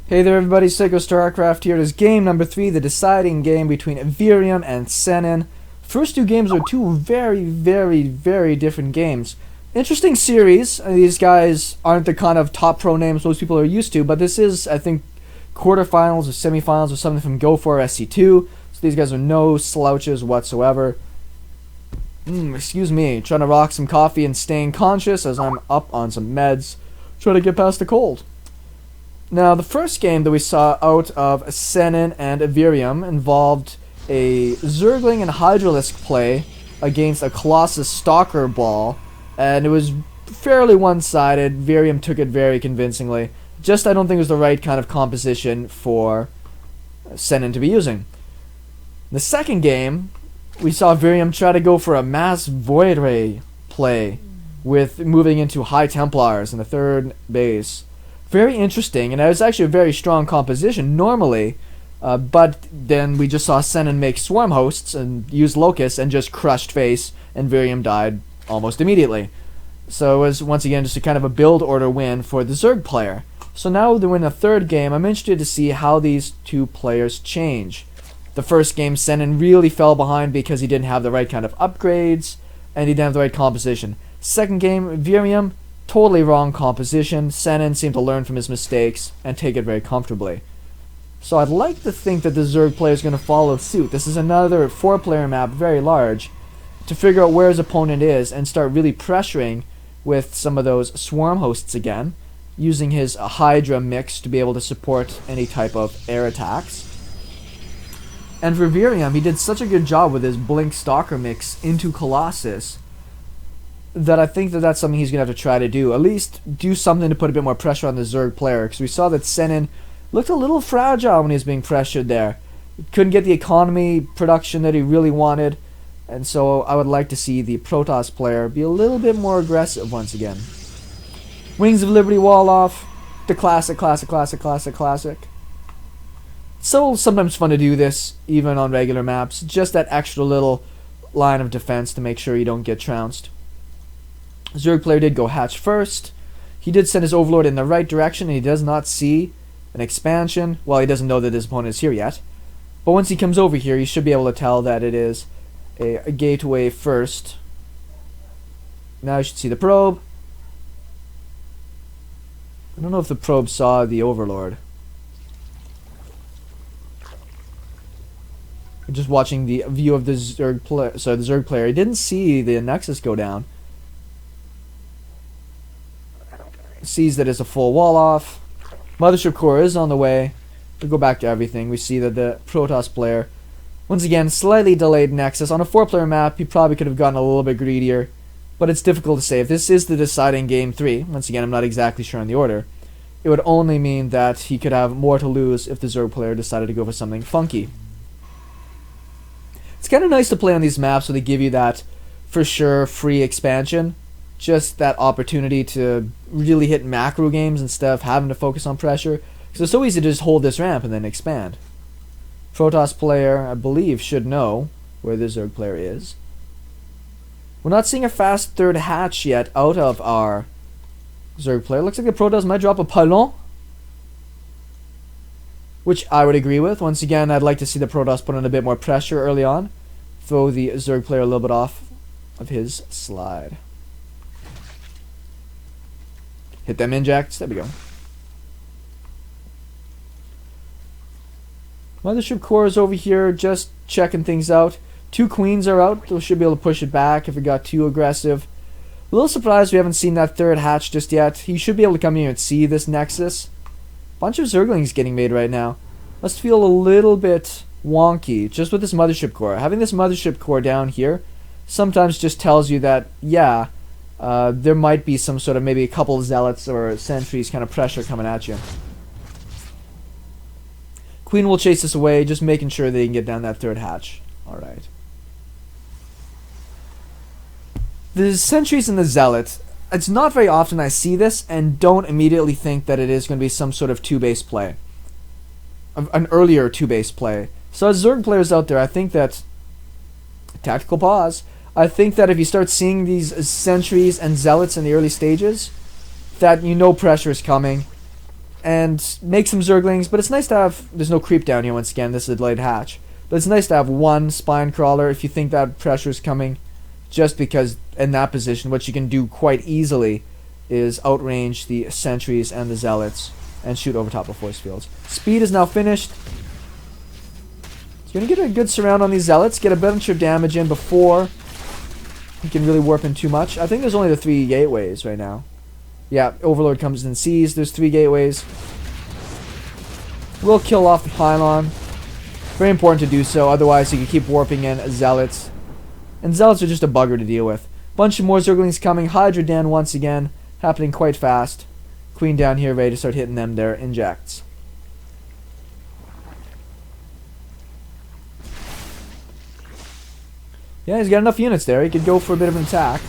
Hey there everybody, SeKo Starcraft here. It is game number 3, the deciding game between Virium and Senin. First two games were two very different games. Interesting series. These guys aren't the kind of top pro names most people are used to, but this is, I think, quarterfinals or semifinals or something from Go for SC2. So these guys are no slouches whatsoever. Excuse me, trying to rock some coffee and staying conscious as I'm up on some meds, trying to get past the cold. Now, the first game that we saw out of Senin and Virium involved a zergling and hydralisk play against a Colossus stalker ball, and it was fairly one-sided. Virium took it very convincingly. Just I don't think it was the right kind of composition for Senin to be using. The second game, we saw Virium try to go for a mass void ray play with moving into high Templars in the third base. Very interesting, and it was actually a very strong composition normally, but then we just saw Senin make swarm hosts and use locusts and just crushed face, and Virium died almost immediately. So it was once again just a kind of a build order win for the Zerg player. So now that we're in the third game, I'm interested to see how these two players change. The first game, Senin really fell behind because he didn't have the right kind of upgrades, and he didn't have the right composition. Second game, Virium, totally wrong composition. Senin seemed to learn from his mistakes and take it very comfortably. So I'd like to think that the Zerg player is going to follow suit. This is another 4-player map, very large, to figure out where his opponent is and start really pressuring with some of those swarm hosts again, using his hydra mix to be able to support any type of air attacks. And for Virium, he did such a good job with his blink stalker mix into Colossus that I think that that's something he's going to have to try to do. At least do something to put a bit more pressure on the Zerg player, because we saw that Senin looked a little fragile when he was being pressured there. Couldn't get the economy production that he really wanted, and so I would like to see the Protoss player be a little bit more aggressive once again. Wings of Liberty wall off, the classic. So sometimes fun to do this, even on regular maps, just that extra little line of defense to make sure you don't get trounced. Zerg player did go hatch first. He did send his overlord in the right direction, and he does not see an expansion. Well, he doesn't know that his opponent is here yet. But once he comes over here, he should be able to tell that it is a gateway first. Now you should see the probe. I don't know if the probe saw the overlord. I'm just watching the view of the Zerg player. So the Zerg player, he didn't see the Nexus go down. Sees that it's a full wall off. Mothership core is on the way. We go back to everything. We see that the Protoss player, once again, slightly delayed Nexus. On a 4-player map, he probably could have gotten a little bit greedier, but it's difficult to say. If this is the deciding game 3, once again, I'm not exactly sure on the order, it would only mean that he could have more to lose if the Zerg player decided to go for something funky. It's kind of nice to play on these maps where they give you that, for sure, free expansion. Just that opportunity to really hit macro games instead of having to focus on pressure. Because it's so easy to just hold this ramp and then expand. Protoss player, I believe, should know where the Zerg player is. We're not seeing a fast third hatch yet out of our Zerg player. Looks like the Protoss might drop a pylon, which I would agree with. Once again, I'd like to see the Protoss put on a bit more pressure early on. Throw the Zerg player a little bit off of his slide. Hit them injects. There we go. Mothership core is over here just checking things out. 2 queens are out. They should be able to push it back if it got too aggressive. A little surprised we haven't seen that third hatch just yet. He should be able to come here and see this Nexus. Bunch of zerglings getting made right now. Must feel a little bit wonky just with this mothership core. Having this mothership core down here sometimes just tells you that, yeah, there might be some sort of maybe a couple of zealots or sentries kind of pressure coming at you. Queen will chase this away, just making sure they can get down that third hatch. Alright. The sentries and the zealots, it's not very often I see this and don't immediately think that it is going to be some sort of 2-base play. An earlier 2-base play. So as Zerg players out there, I think that... Tactical pause. I think that if you start seeing these sentries and zealots in the early stages, that you know pressure is coming, and make some zerglings, but it's nice to have, there's no creep down here once again, this is a delayed hatch, but it's nice to have one spine crawler if you think that pressure is coming, just because in that position what you can do quite easily is outrange the sentries and the zealots and shoot over top of force fields. Speed is now finished. He's going to get a good surround on these zealots, get a bunch of damage in before he can really warp in too much. I think there's only the 3 gateways right now. Yeah, Overlord comes and sees. There's 3 gateways. We'll kill off the pylon. Very important to do so, otherwise you can keep warping in zealots. And zealots are just a bugger to deal with. Bunch of more zerglings coming. Hydra Den once again, happening quite fast. Queen down here ready to start hitting them their injects. Yeah, he's got enough units there. He could go for a bit of an attack.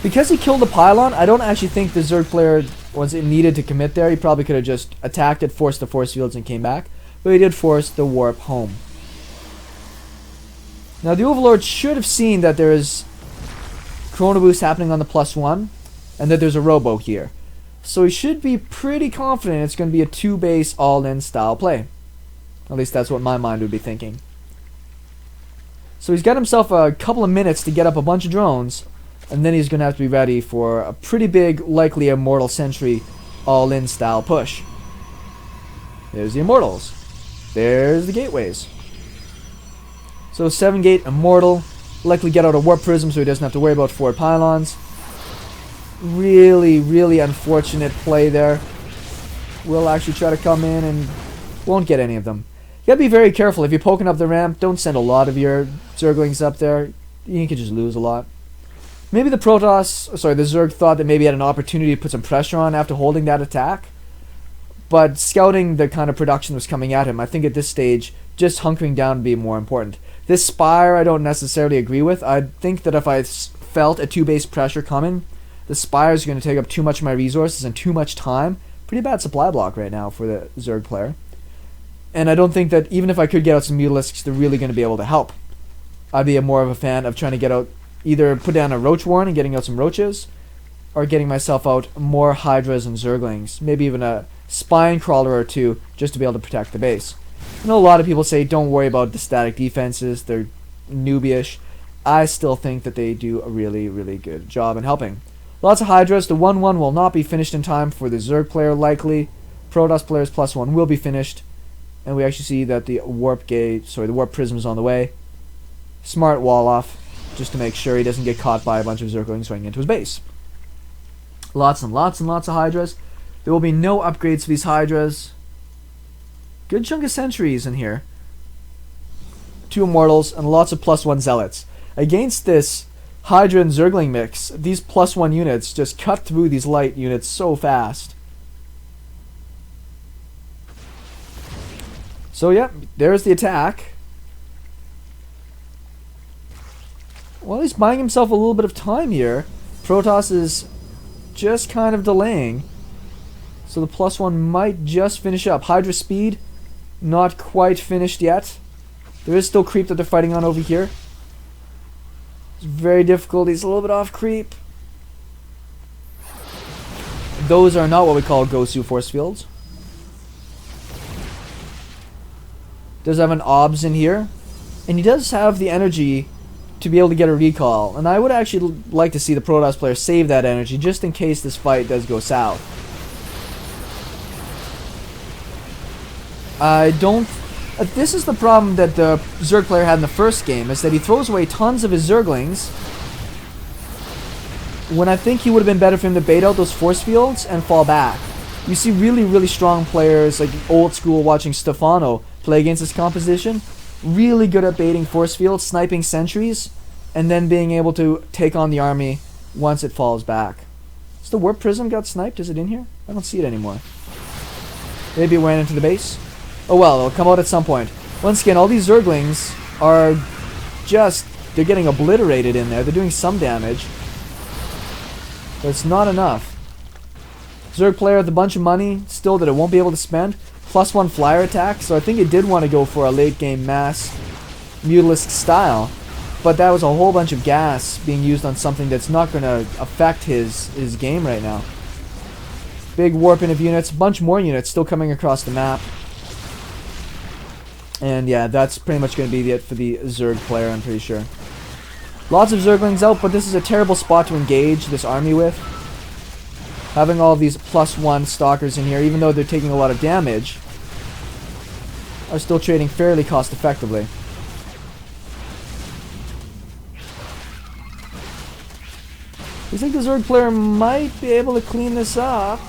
Because he killed the pylon, I don't actually think the Zerg player was needed to commit there. He probably could have just attacked it, forced the force fields, and came back. But he did force the warp home. Now the Overlord should have seen that there is Chrono Boost happening on the +1, and that there's a Robo here. So he should be pretty confident it's going to be a 2-base all-in style play. At least that's what my mind would be thinking. So he's got himself a couple of minutes to get up a bunch of drones, and then he's going to have to be ready for a pretty big, likely Immortal Sentry all-in style push. There's the Immortals. There's the gateways. So 7-gate Immortal, likely get out a Warp Prism so he doesn't have to worry about forward pylons. Really, really unfortunate play there. Will actually try to come in and won't get any of them. You gotta be very careful. If you're poking up the ramp, don't send a lot of your Zerglings up there. You could just lose a lot. Maybe the Protoss, sorry, the Zerg thought that maybe he had an opportunity to put some pressure on after holding that attack. But scouting the kind of production that was coming at him, I think at this stage, just hunkering down would be more important. This Spire I don't necessarily agree with. I think that if I felt a 2-base pressure coming, the Spires are going to take up too much of my resources and too much time. Pretty bad supply block right now for the Zerg player. And I don't think that even if I could get out some Mutalisks, they're really going to be able to help. I'd be more of a fan of trying to get out, either put down a Roach Warren and getting out some Roaches, or getting myself out more Hydras and Zerglings. Maybe even a Spine Crawler or 2, just to be able to protect the base. I know a lot of people say don't worry about the static defenses, they're newbie-ish. I still think that they do a really, really good job in helping. Lots of Hydras. The 1-1 will not be finished in time for the Zerg player, likely. Protoss players +1 will be finished. And we actually see that the warp prism is on the way. Smart wall off, just to make sure he doesn't get caught by a bunch of Zerglings running into his base. Lots and lots and lots of Hydras. There will be no upgrades for these Hydras. Good chunk of sentries in here. 2 Immortals and lots of +1 Zealots. Against this Hydra and Zergling mix, these +1 units just cut through these light units so fast. So yeah, there's the attack. Well, he's buying himself a little bit of time here. Protoss is just kind of delaying. So the +1 might just finish up. Hydra speed, not quite finished yet. There is still creep that they're fighting on over here. It's very difficult. He's a little bit off creep. Those are not what we call Gosu force fields. Does have an OBS in here. And he does have the energy to be able to get a recall. And I would actually like to see the Protoss player save that energy just in case this fight does go south. I don't... this is the problem that the Zerg player had in the first game, is that he throws away tons of his Zerglings when I think he would have been better for him to bait out those force fields and fall back. You see really, really strong players, like old school watching Stefano play against this composition, really good at baiting force fields, sniping sentries, and then being able to take on the army once it falls back. Has the warp prism got sniped? Is it in here? I don't see it anymore. Maybe it went into the base? Oh well, it'll come out at some point. Once again, all these Zerglings are just, they're getting obliterated in there. They're doing some damage, but it's not enough. Zerg player with a bunch of money, still that it won't be able to spend. +1 flyer attack, so I think it did want to go for a late game mass Mutalisk style, but that was a whole bunch of gas being used on something that's not going to affect his game right now. Big warping of units. Bunch more units still coming across the map. And yeah, that's pretty much going to be it for the Zerg player, I'm pretty sure. Lots of Zerglings out, but this is a terrible spot to engage this army with. Having all of these +1 stalkers in here, even though they're taking a lot of damage, are still trading fairly cost effectively. I think the Zerg player might be able to clean this up.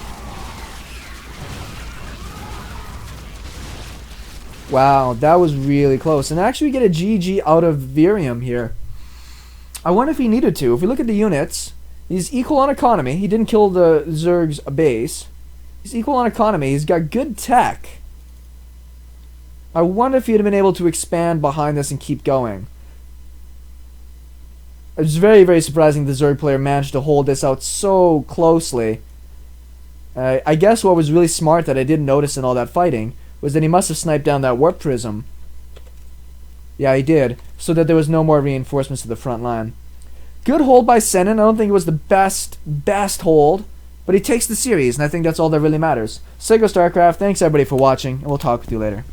Wow, that was really close. And actually we get a GG out of Virium here. I wonder if he needed to. If we look at the units, he's equal on economy. He didn't kill the Zerg's base. He's equal on economy. He's got good tech. I wonder if he'd have been able to expand behind this and keep going. It was very, very surprising the Zerg player managed to hold this out so closely. I guess what was really smart that I didn't notice in all that fighting was that he must have sniped down that warp prism. Yeah, he did. So that there was no more reinforcements to the front line. Good hold by Senin. I don't think it was the best hold, but he takes the series, and I think that's all that really matters. SeKo Starcraft, thanks everybody for watching, and we'll talk with you later.